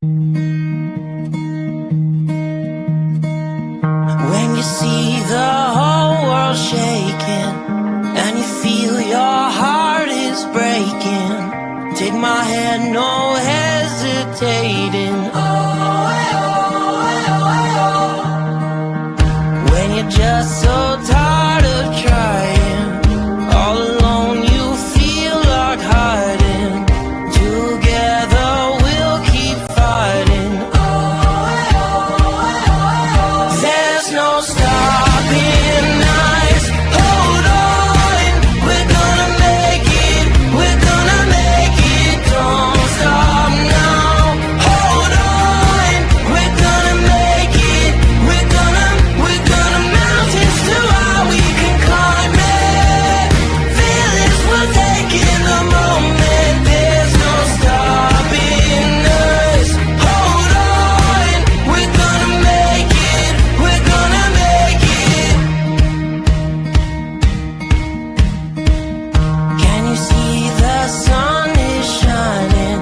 When you see the whole world shaking and you feel your heart is breaking, take my hand, no hesitating. When you're just so tired of trying, all alone you feel like hiding. Together we'll keep fighting. There's no stopping us. Hold on, we're gonna make it. We're gonna make it. Don't stop now. Hold on, we're gonna make it. We're gonna mountains too high we can climb it. Feelings we're taking the moment. There's no stopping us. Hold on, we're gonna make it. We're gonna make it. Can you see the sun is shining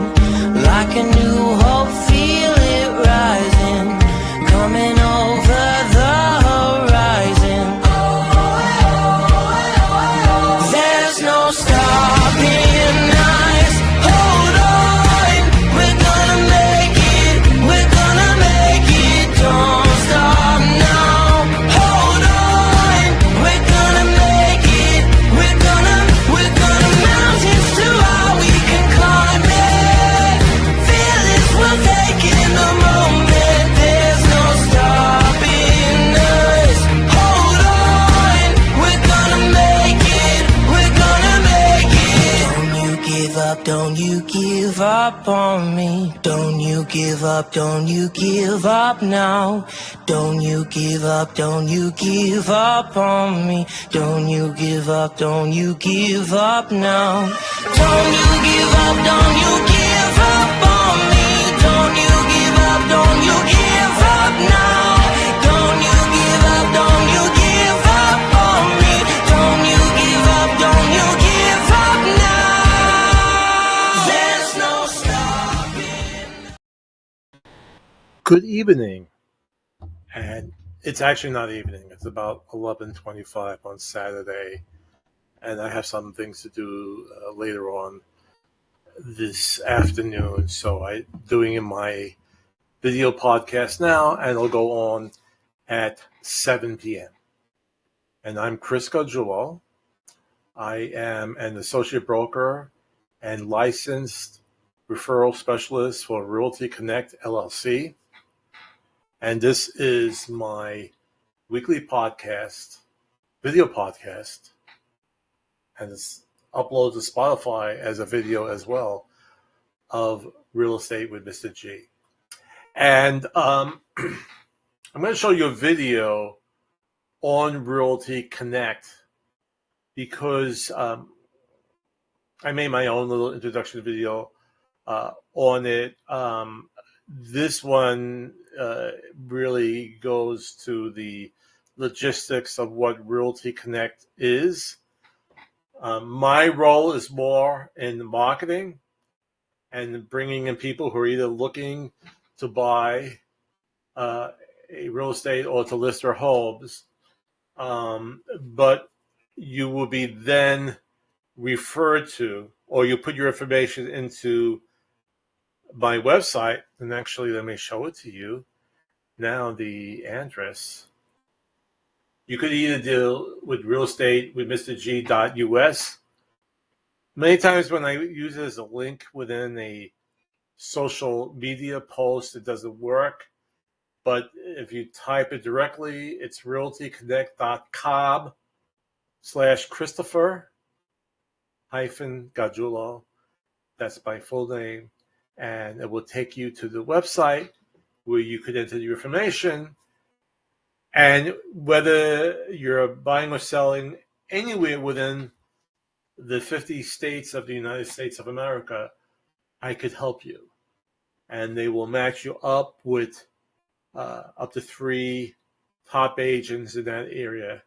like a new hope? Feel it rising, coming over the horizon. There's no stopping us. Hold on, we're gonna make it. We're gonna make it. Don't stop now. Hold on, we're gonna make it. We're gonna mountains too high we can climb it. Feelings we're taking the moment. There's no stopping us. Hold on, we're gonna make it. We're gonna make it. Don't you give up, don't you give up on me. Don't you give up, don't you give up now. Don't you give up, don't you give up on me. Don't you give up, don't you give up now. Don't you give up, don't you give up on me. Don't you give up, don't you give up now. Don't you give up, don't you give up on me. Don't you give up, don't you give up now. There's no stopping. Good evening, and it's actually not evening. It's about 11:25 on Saturday, and I have some things to do later on this afternoon. So I'm doing my video podcast now, and it'll go on at 7 p.m. And I'm Chris Gajullo. I am an associate broker and licensed referral specialist for Realty Connect LLC. And this is my weekly podcast, video podcast, and it's uploaded to Spotify as a video as well, of Real Estate with Mr. G. And I'm going to show you a video on Realty Connect because I made my own little introduction video on it. This one really goes to the logistics of what Realty Connect is. My role is more in marketing and bringing in people who are either looking to buy a real estate or to list their homes. But you will be then referred to, or you put your information into my website, and actually let me show it to you now, the address. You could either deal with real estate with mrg.us. Many times when I use it as a link within a social media post, it doesn't work. But if you type it directly, it's realtyconnect.com/Christopher-Gajullo. That's my full name. And it will take you to the website where you could enter your information. And whether you're buying or selling anywhere within the 50 states of the United States of America, I could help you. And they will match you up with up to 3 top agents in that area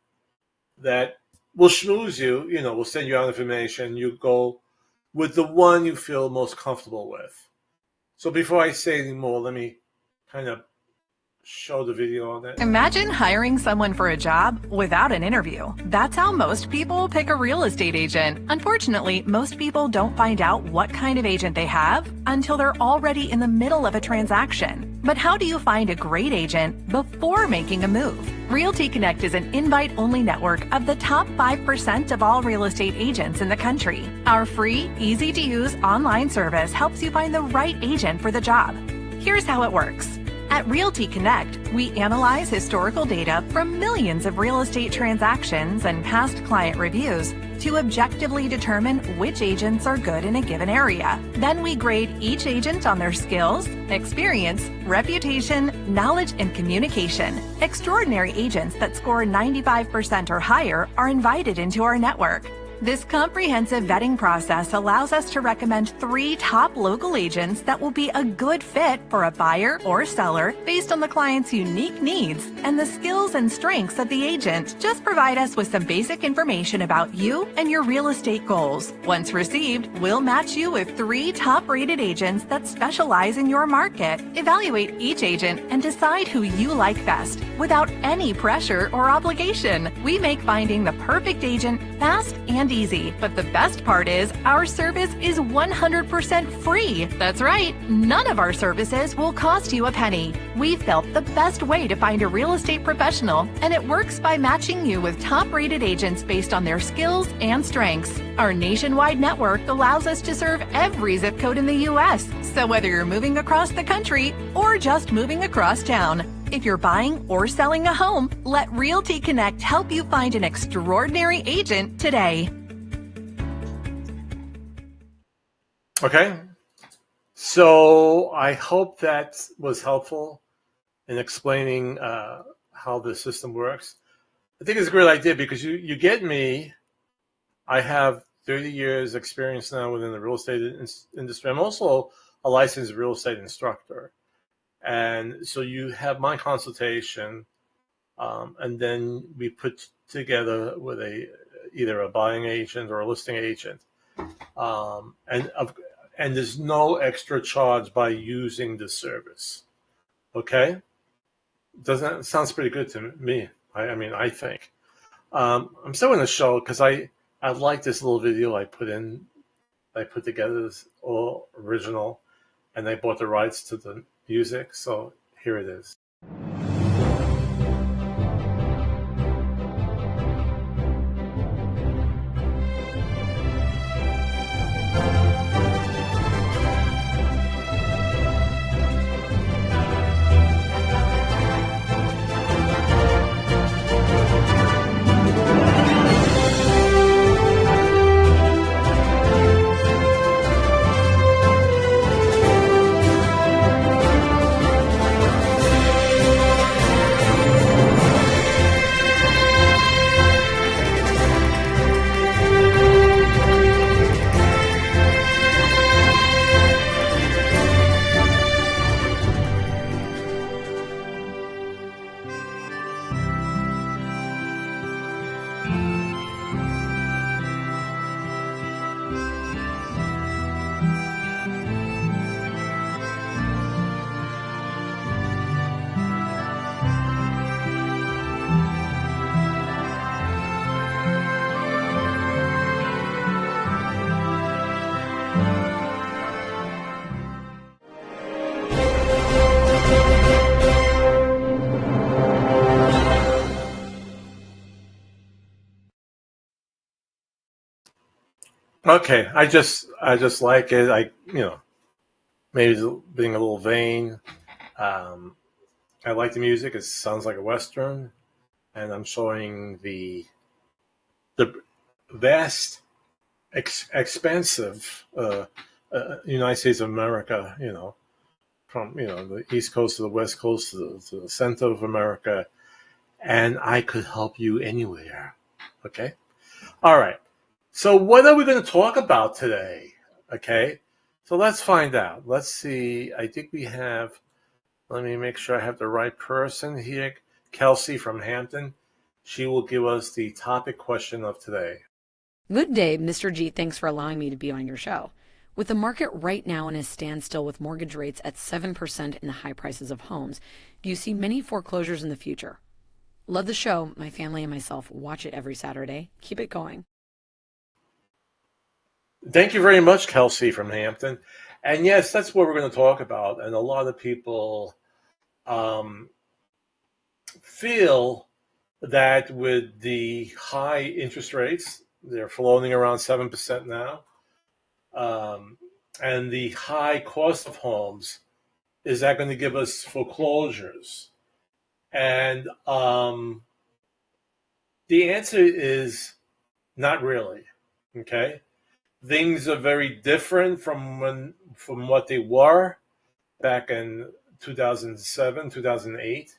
that will schmooze you, will send you out information. You go with the one you feel most comfortable with. So before I say any more, let me kind of show the video on that. Imagine hiring someone for a job without an interview. That's how most people pick a real estate agent. Unfortunately, most people don't find out what kind of agent they have until they're already in the middle of a transaction. But how do you find a great agent before making a move? Realty Connect is an invite-only network of the top 5% of all real estate agents in the country. Our free, easy-to-use online service helps you find the right agent for the job. Here's how it works. At Realty Connect, we analyze historical data from millions of real estate transactions and past client reviews to objectively determine which agents are good in a given area. Then we grade each agent on their skills, experience, reputation, knowledge, and communication. Extraordinary agents that score 95% or higher are invited into our network. This comprehensive vetting process allows us to recommend 3 top local agents that will be a good fit for a buyer or seller based on the client's unique needs and the skills and strengths of the agent. Just provide us with some basic information about you and your real estate goals. Once received, we'll match you with 3 top-rated agents that specialize in your market. Evaluate each agent and decide who you like best without any pressure or obligation. We make finding the perfect agent fast and easy, but the best part is our service is 100% free. That's right, none of our services will cost you a penny. We felt the best way to find a real estate professional, and it works by matching you with top-rated agents based on their skills and strengths. Our nationwide network allows us to serve every zip code in the U.S., so whether you're moving across the country or just moving across town, if you're buying or selling a home, let Realty Connect help you find an extraordinary agent today. Okay, so I hope that was helpful in explaining how the system works. I think it's a great idea because you get me. I have 30 years experience now within the real estate industry. I'm also a licensed real estate instructor. And so you have my consultation, and then we put together with either a buying agent or a listing agent. And there's no extra charge by using the service. Okay? Sounds pretty good to me. I mean, I think. I'm still going to show because I like this little video I put together, this all original, and I bought the rights to the music. So here it is. Okay, I just like it. Maybe being a little vain. I like the music. It sounds like a Western, and I'm showing the vast, expansive United States of America. From the East Coast to the West Coast to the center of America, and I could help you anywhere. Okay, all right. So what are we going to talk about today? Okay, so let's find out. Let's see. I think we have. Let me make sure I have the right person here. Kelsey from Hampton. She will give us the topic question of today. Good day, Mr. G. Thanks for allowing me to be on your show. With the market right now in a standstill with mortgage rates at 7% and the high prices of homes, do you see many foreclosures in the future? Love the show. My family and myself watch it every Saturday. Keep it going. Thank you very much, Kelsey from Hampton. And yes, that's what we're going to talk about. And a lot of people feel that with the high interest rates, they're floating around 7% now, and the high cost of homes, is that going to give us foreclosures? And the answer is not really. Okay, things are very different from what they were back in 2007, 2008.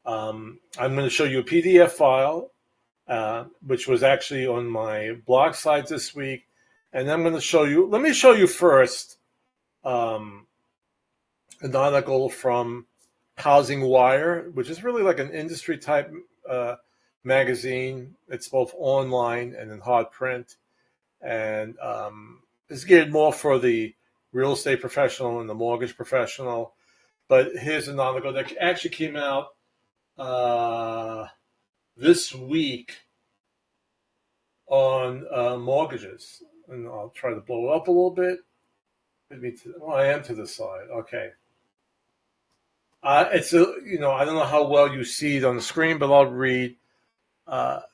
I'm going to show you a PDF file, which was actually on my blog site this week, and I'm going to show you. Let me show you first an article from Housing Wire, which is really like an industry type magazine. It's both online and in hard print, and it's geared more for the real estate professional and the mortgage professional. But here's an article that actually came out this week on mortgages, and I'll try to blow it up a little bit. Well, I am to the side. Okay. It's I don't know how well you see it on the screen, but I'll read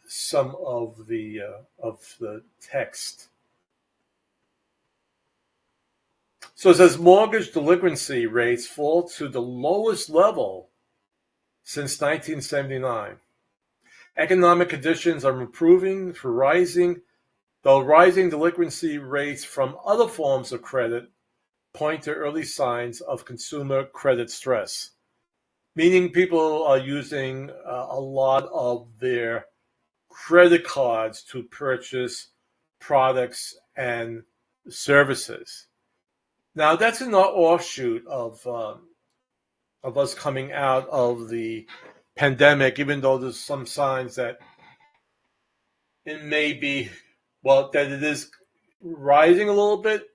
some of the text. So it says mortgage delinquency rates fall to the lowest level since 1979. Economic conditions are improving though rising delinquency rates from other forms of credit point to early signs of consumer credit stress, meaning people are using a lot of their credit cards to purchase products and services. Now, that's an offshoot of us coming out of the pandemic, even though there's some signs that it may be, that it is rising a little bit.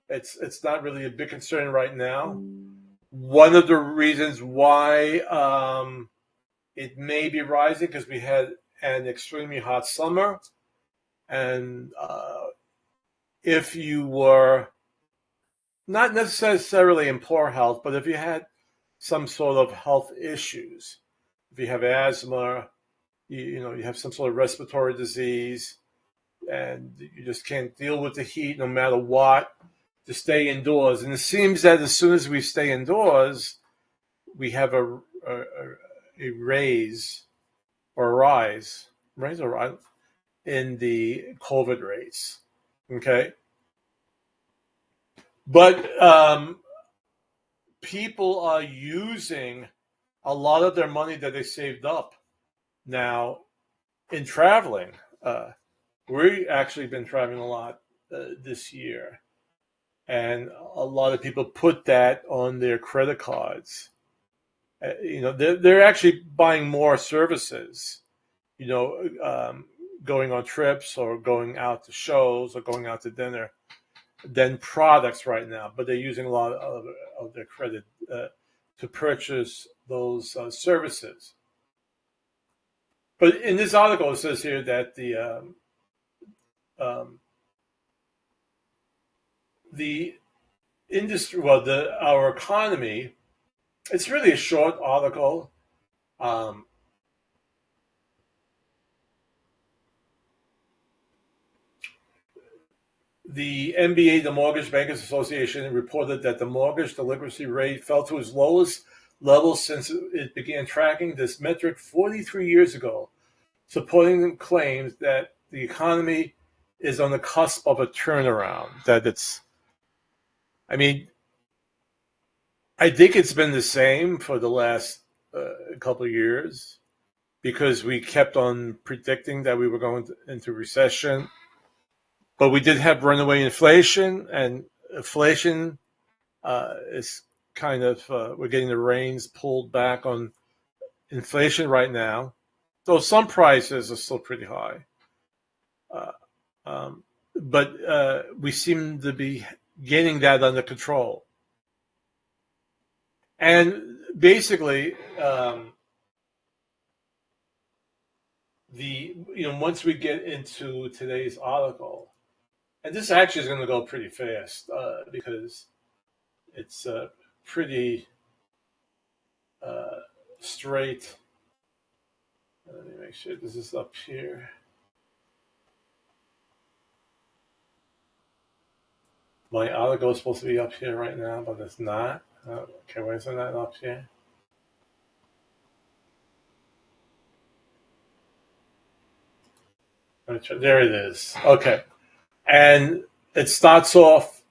It's not really a big concern right now. One of the reasons why it may be rising because we had an extremely hot summer, and if you were not necessarily in poor health, but if you had some sort of health issues, if you have asthma, you have some sort of respiratory disease, and you just can't deal with the heat no matter what, to stay indoors. And it seems that as soon as we stay indoors, we have a rise in the COVID rates. Okay. But people are using a lot of their money that they saved up now in traveling. We've actually been traveling a lot this year, and a lot of people put that on their credit cards. They're actually buying more services, going on trips or going out to shows or going out to dinner than products right now. But they're using a lot of their credit to purchase those services. But in this article, it says here that the industry, our economy, it's really a short article. The MBA, the Mortgage Bankers Association, reported that the mortgage delinquency rate fell to its lowest level since it began tracking this metric 43 years ago, supporting claims that the economy is on the cusp of a turnaround. I think it's been the same for the last couple of years because we kept on predicting that we were going into recession. But we did have runaway inflation, and inflation is kind of, we're getting the reins pulled back on inflation right now, though some prices are still pretty high. but we seem to be getting that under control. And basically, once we get into today's article, and this actually is going to go pretty fast because it's pretty straight. Let me make sure this is up here. My article is supposed to be up here right now, but it's not. Okay, why isn't that up here? There it is. Okay. And it starts off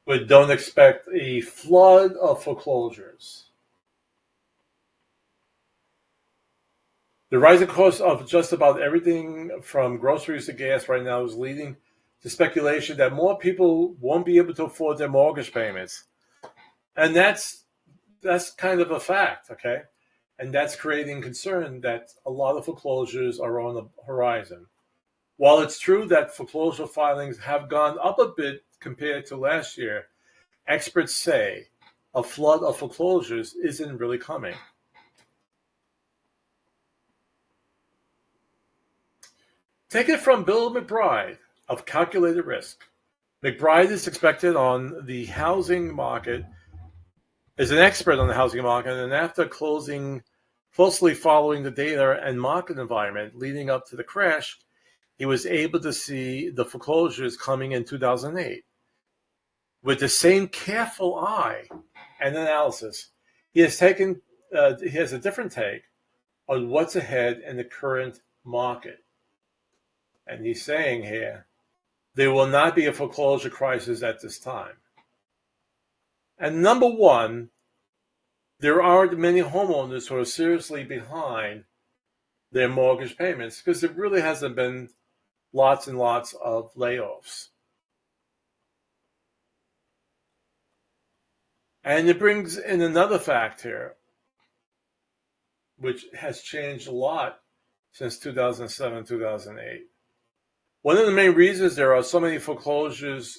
with don't expect a flood of foreclosures. The rising cost of just about everything from groceries to gas right now is leading to speculation that more people won't be able to afford their mortgage payments. And that's kind of a fact, okay? And that's creating concern that a lot of foreclosures are on the horizon. While it's true that foreclosure filings have gone up a bit compared to last year, experts say a flood of foreclosures isn't really coming. Take it from Bill McBride of Calculated Risk. McBride is expected on the housing market, is an expert on the housing market, and after closely following the data and market environment leading up to the crash, he was able to see the foreclosures coming in 2008. With the same careful eye and analysis, he has a different take on what's ahead in the current market. And he's saying here, there will not be a foreclosure crisis at this time. And number one, there aren't many homeowners who are seriously behind their mortgage payments because there really hasn't been lots and lots of layoffs. And it brings in another fact here, which has changed a lot since 2007, 2008. One of the main reasons there were so many foreclosures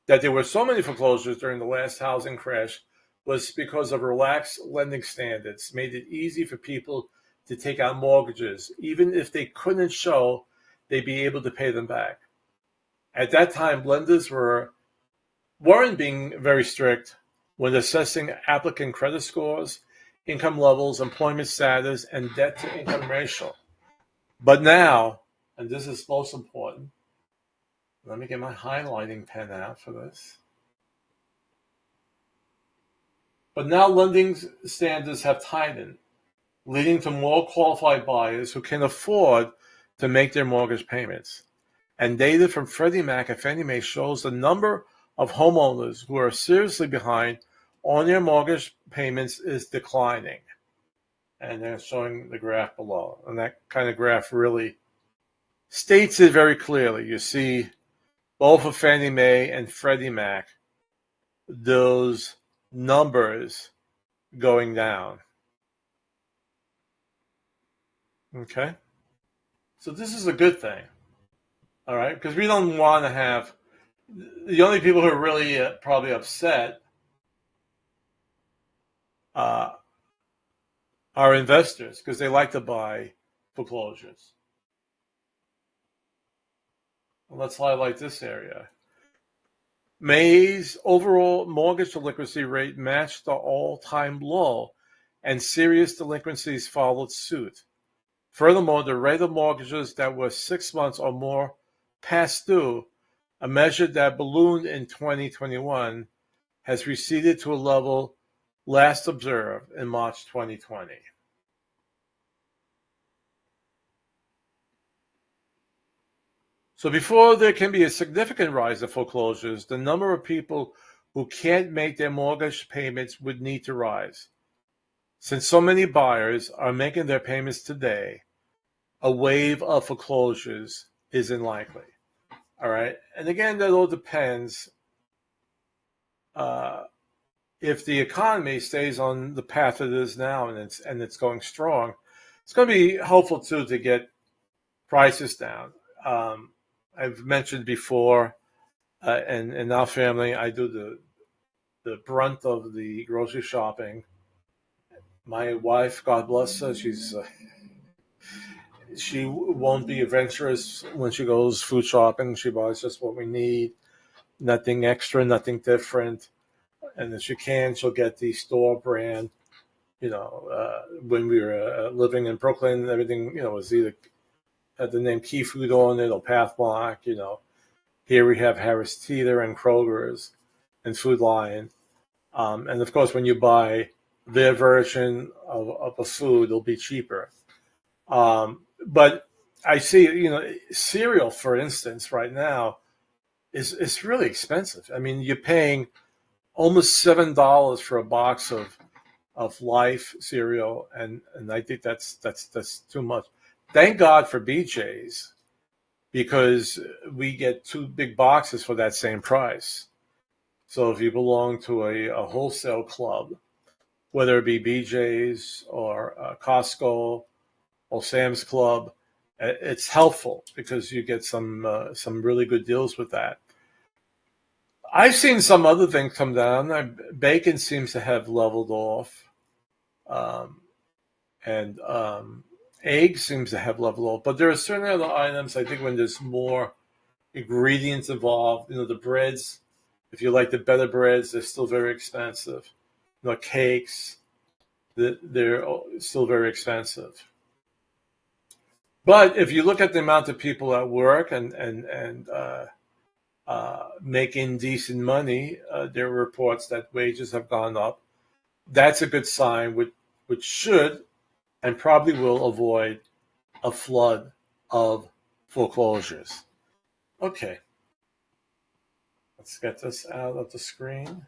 during the last housing crash was because of relaxed lending standards made it easy for people to take out mortgages, even if they couldn't show they'd be able to pay them back. At that time, lenders weren't being very strict when assessing applicant credit scores, income levels, employment status, and debt-to-income ratio. But now, and this is most important, let me get my highlighting pen out for this. But now lending standards have tightened, leading to more qualified buyers who can afford to make their mortgage payments. And data from Freddie Mac and Fannie Mae shows the number of homeowners who are seriously behind on their mortgage payments is declining. And they're showing the graph below. And that kind of graph really states it very clearly. You see both of Fannie Mae and Freddie Mac, those numbers going down. Okay? So this is a good thing. All right? Because we don't want to have the only people who are really probably upset are investors because they like to buy foreclosures. Let's highlight this area. May's overall mortgage delinquency rate matched the all-time low, and serious delinquencies followed suit. Furthermore, the rate of mortgages that were 6 months or more past due, a measure that ballooned in 2021, has receded to a level last observed in March 2020. So before there can be a significant rise of foreclosures, the number of people who can't make their mortgage payments would need to rise. Since so many buyers are making their payments today, a wave of foreclosures isn't likely. All right. And again, that all depends if the economy stays on the path it is now and it's going strong. It's going to be helpful too to get prices down. I've mentioned before, and in our family, I do the brunt of the grocery shopping. My wife, God bless her, she won't be adventurous when she goes food shopping. She buys just what we need, nothing extra, nothing different. And if she can, she'll get the store brand. When we were living in Brooklyn, everything was either had the name Key Food on it or Pathmark. Here we have Harris Teeter and Kroger's and Food Lion. And of course, when you buy their version of a food, it'll be cheaper. But I see, cereal, for instance, right now is really expensive. I mean, you're paying almost $7 for a box of Life cereal, and I think that's too much. Thank God for BJ's, because we get 2 big boxes for that same price. So if you belong to a wholesale club, whether it be BJ's or Costco or Sam's Club, it's helpful because you get some really good deals with that. I've seen some other things come down. Bacon seems to have leveled off, and eggs seems to have leveled off. But there are certain other items, I think, when there's more ingredients involved. The breads, if you like the better breads, they're still very expensive. Cakes, they're still very expensive. But if you look at the amount of people at work and making decent money, there are reports that wages have gone up. That's a good sign, which should and probably will avoid a flood of foreclosures. Okay, let's get this out of the screen.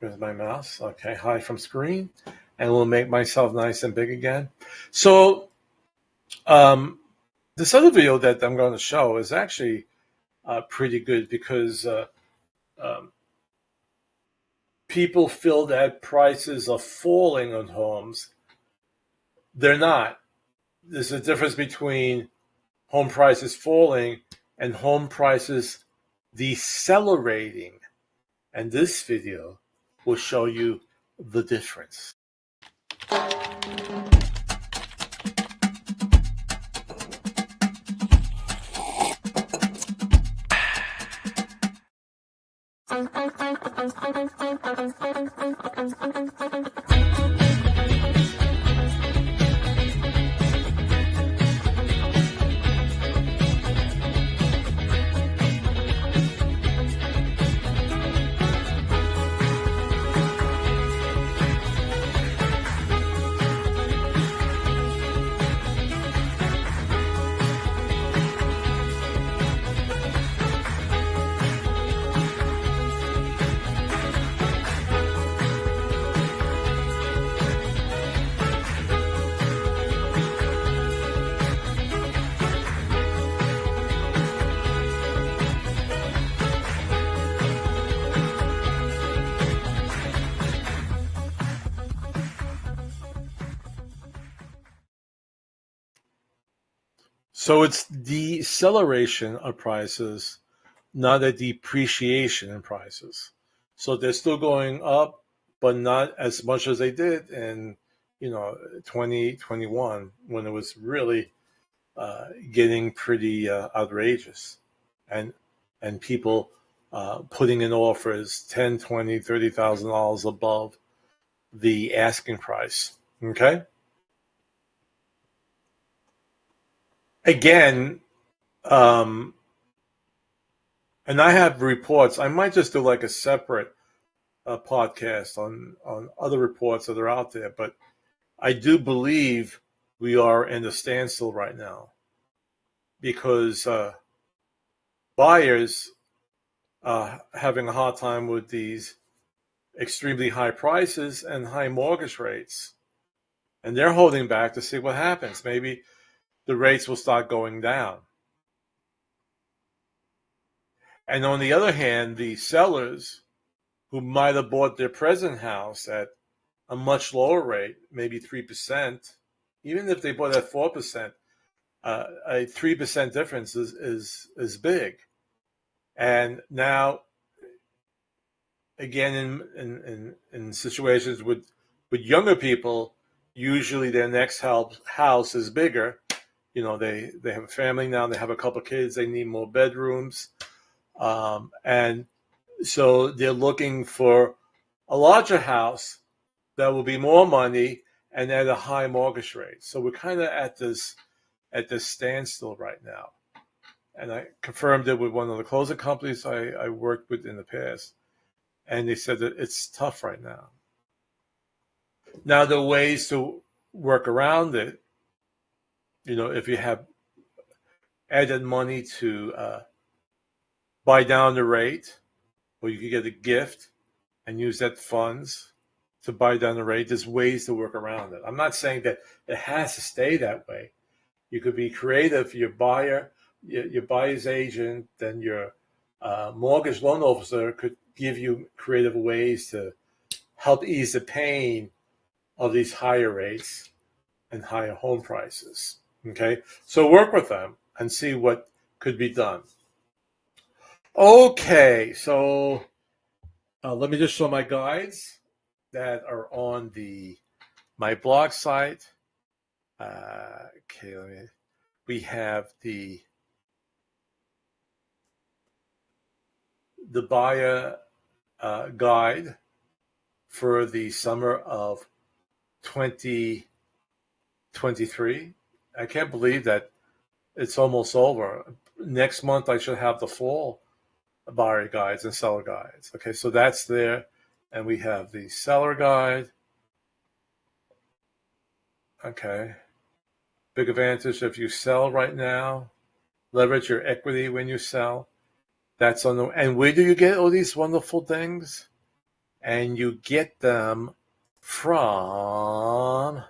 There's my mouse. Okay, hide from screen. And we'll make myself nice and big again. So this other video that I'm going to show is actually pretty good, because people feel that prices are falling on homes. They're not. There's a difference between home prices falling and home prices decelerating. And this video will show you the difference. So it's deceleration of prices, not a depreciation in prices. So they're still going up, but not as much as they did in 2021, when it was really getting pretty outrageous, and people putting in offers $10,000, $20,000, $30,000 above the asking price. Okay. Again, and I have reports. I might just do like a separate podcast on other reports that are out there, but I do believe we are in a standstill right now, because buyers having a hard time with these extremely high prices and high mortgage rates, and they're holding back to see what happens. Maybe the rates will start going down. And on the other hand, the sellers who might have bought their present house at a much lower rate, maybe 3%, even if they bought at 4%, a 3% difference is big. And now, again, in situations with younger people, usually their next house is bigger. You know, they have a family now, they have a couple of kids, they need more bedrooms. And so they're looking for a larger house that will be more money and at a high mortgage rate. So we're kind of at this standstill right now. And I confirmed it with one of the closing companies I worked with in the past. And they said that it's tough right now. Now, there are ways to work around it. You know, if you have added money to buy down the rate, or you could get a gift and use that funds to buy down the rate. There's ways to work around it. I'm not saying that it has to stay that way. You could be creative. Your buyer's agent, then your mortgage loan officer could give you creative ways to help ease the pain of these higher rates and higher home prices. Okay, so work with them and see what could be done. Okay, so let me just show my guides that are on my blog site. We have the buyer guide for the summer of 2023. I can't believe that it's almost over. Next month I should have the fall buyer guides and seller guides. Okay, so that's there. And we have the seller guide. Okay. Big advantage if you sell right now. Leverage your equity when you sell. That's on the, and where do you get all these wonderful things? And you get them from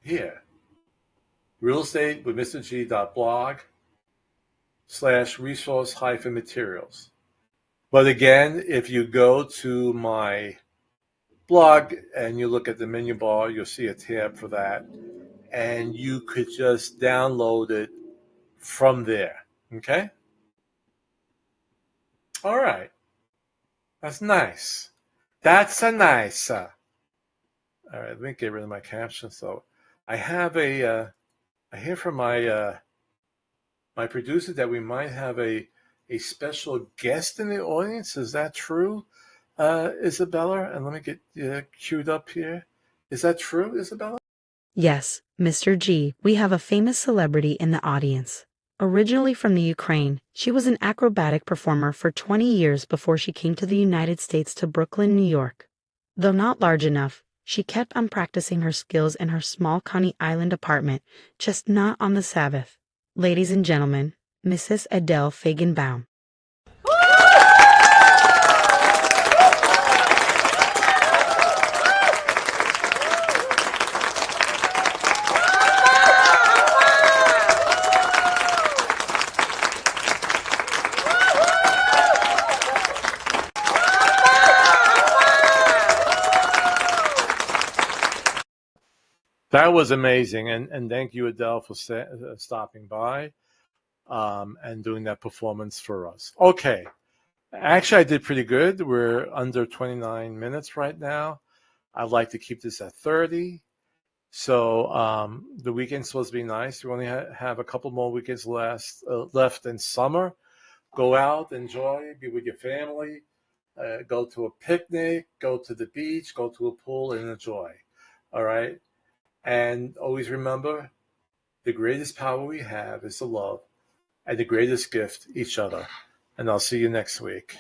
here. Real estate with Mr. G.blog/resource-materials. But again, if you go to my blog and you look at the menu bar, you'll see a tab for that. And you could just download it from there. Okay? All right. That's nice. That's a nice. All right, let me get rid of my caption. So I have I hear from my producer that we might have a special guest in the audience. Is that true, Isabella? And let me get queued up here. Is that true, Isabella? Yes, Mr. G, we have a famous celebrity in the audience. Originally from the Ukraine, she was an acrobatic performer for 20 years before she came to the United States to Brooklyn, New York. Though not large enough, she kept on practicing her skills in her small Coney Island apartment, just not on the Sabbath. Ladies and gentlemen, Mrs. Adele Fagenbaum. That was amazing, and thank you, Adele, for stopping by and doing that performance for us. Okay, actually, I did pretty good. We're under 29 minutes right now. I'd like to keep this at 30. So the weekend's supposed to be nice. We only have a couple more weekends left in summer. Go out, enjoy, be with your family, go to a picnic, go to the beach, go to a pool, and enjoy. All right? And always remember, the greatest power we have is to love, and the greatest gift, each other. And I'll see you next week.